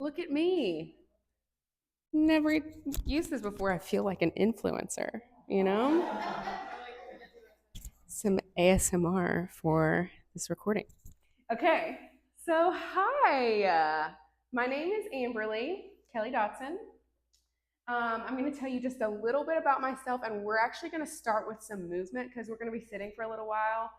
Look at me. Never used this before. I feel like an influencer, you know? Some ASMR for this recording. Okay, so hi. My name is Amberly Kelly Dotson. I'm going to tell you just a little bit about myself, and we're actually going to start with some movement because we're going to be sitting for a little while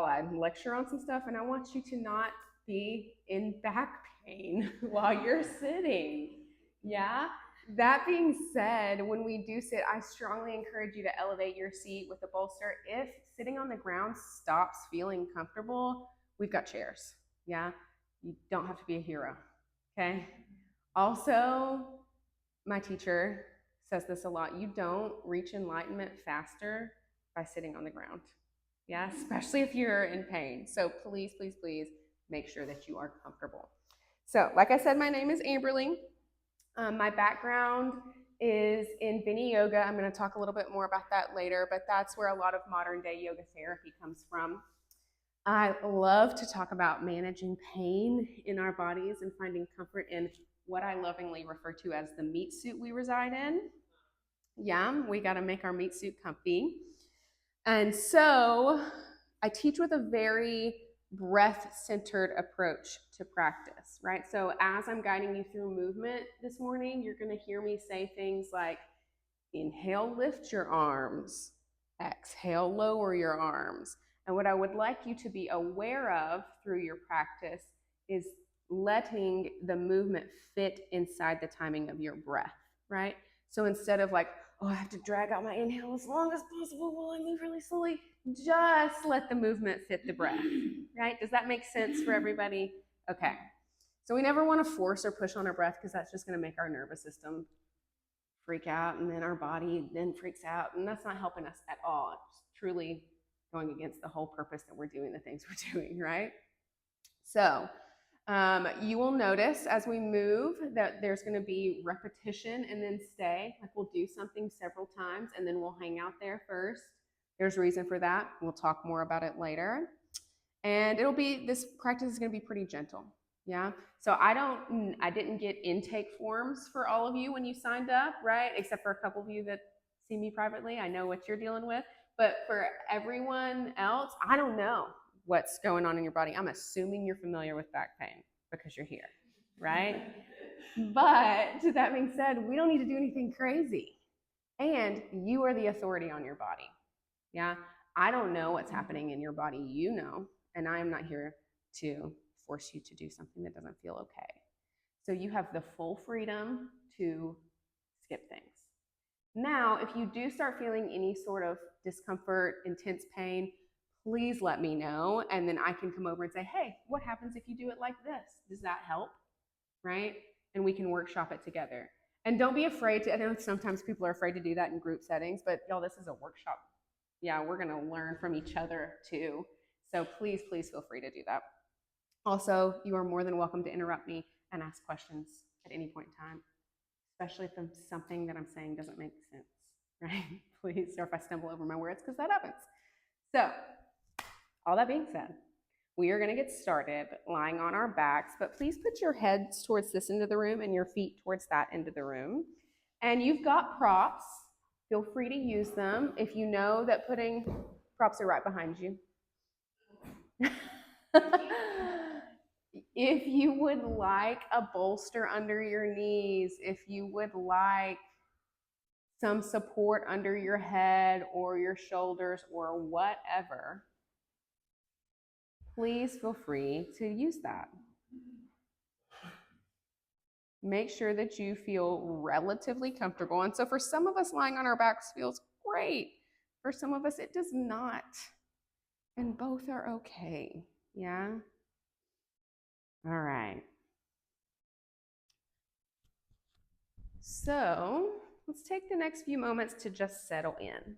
I lecture on some stuff, and I want you to not be in back pain while you're sitting. Yeah? That being said, when we do sit, I strongly encourage you to elevate your seat with a bolster. If sitting on the ground stops feeling comfortable, we've got chairs. Yeah? You don't have to be a hero. Okay? Also, my teacher says this a lot. You don't reach enlightenment faster by sitting on the ground. Yeah, especially if you're in pain. So please, please, please make sure that you are comfortable. So, like I said, my name is Amberly. My background is in Vini Yoga. I'm going to talk a little bit more about that later, but that's where a lot of modern day yoga therapy comes from. I love to talk about managing pain in our bodies and finding comfort in what I lovingly refer to as the meat suit we reside in. Yeah, we got to make our meat suit comfy. And so I teach with a very breath centered approach to practice, right? So as I'm guiding you through movement this morning, you're going to hear me say things like inhale, lift your arms, exhale, lower your arms. And what I would like you to be aware of through your practice is letting the movement fit inside the timing of your breath, right? So instead of like, oh, I have to drag out my inhale as long as possible while I move really slowly, just let the movement fit the breath, right? Does that make sense for everybody? Okay. So we never want to force or push on our breath because that's just going to make our nervous system freak out, and then our body then freaks out, and that's not helping us at all. It's truly going against the whole purpose that we're doing the things we're doing, right? So you will notice as we move that there's going to be repetition and then stay. Like we'll do something several times and then we'll hang out there first. There's a reason for that. We'll talk more about it later. And this practice is going to be pretty gentle. Yeah. So I didn't get intake forms for all of you when you signed up, right? Except for a couple of you that see me privately. I know what you're dealing with. But for everyone else, I don't know what's going on in your body. I'm assuming you're familiar with back pain because you're here, right? But that being said, we don't need to do anything crazy. And you are the authority on your body. Yeah. I don't know what's happening in your body, you know, and I am not here to force you to do something that doesn't feel okay. So you have the full freedom to skip things. Now, if you do start feeling any sort of discomfort, intense pain, please let me know. And then I can come over and say, hey, what happens if you do it like this? Does that help? Right? And we can workshop it together. And don't be afraid to, I know sometimes people are afraid to do that in group settings, but y'all, this is a workshop. Yeah, we're going to learn from each other too. So please, please feel free to do that. Also, you are more than welcome to interrupt me and ask questions at any point in time, especially if something that I'm saying doesn't make sense, right? Please, or if I stumble over my words, because that happens. So, all that being said, we are going to get started lying on our backs, but please put your heads towards this end of the room and your feet towards that end of the room. And you've got props. Feel free to use them. If you know that props are right behind you. If you would like a bolster under your knees, if you would like some support under your head or your shoulders or whatever, please feel free to use that. Make sure that you feel relatively comfortable. And so for some of us, lying on our backs feels great. For some of us, it does not. And both are okay. Yeah? All right. So let's take the next few moments to just settle in.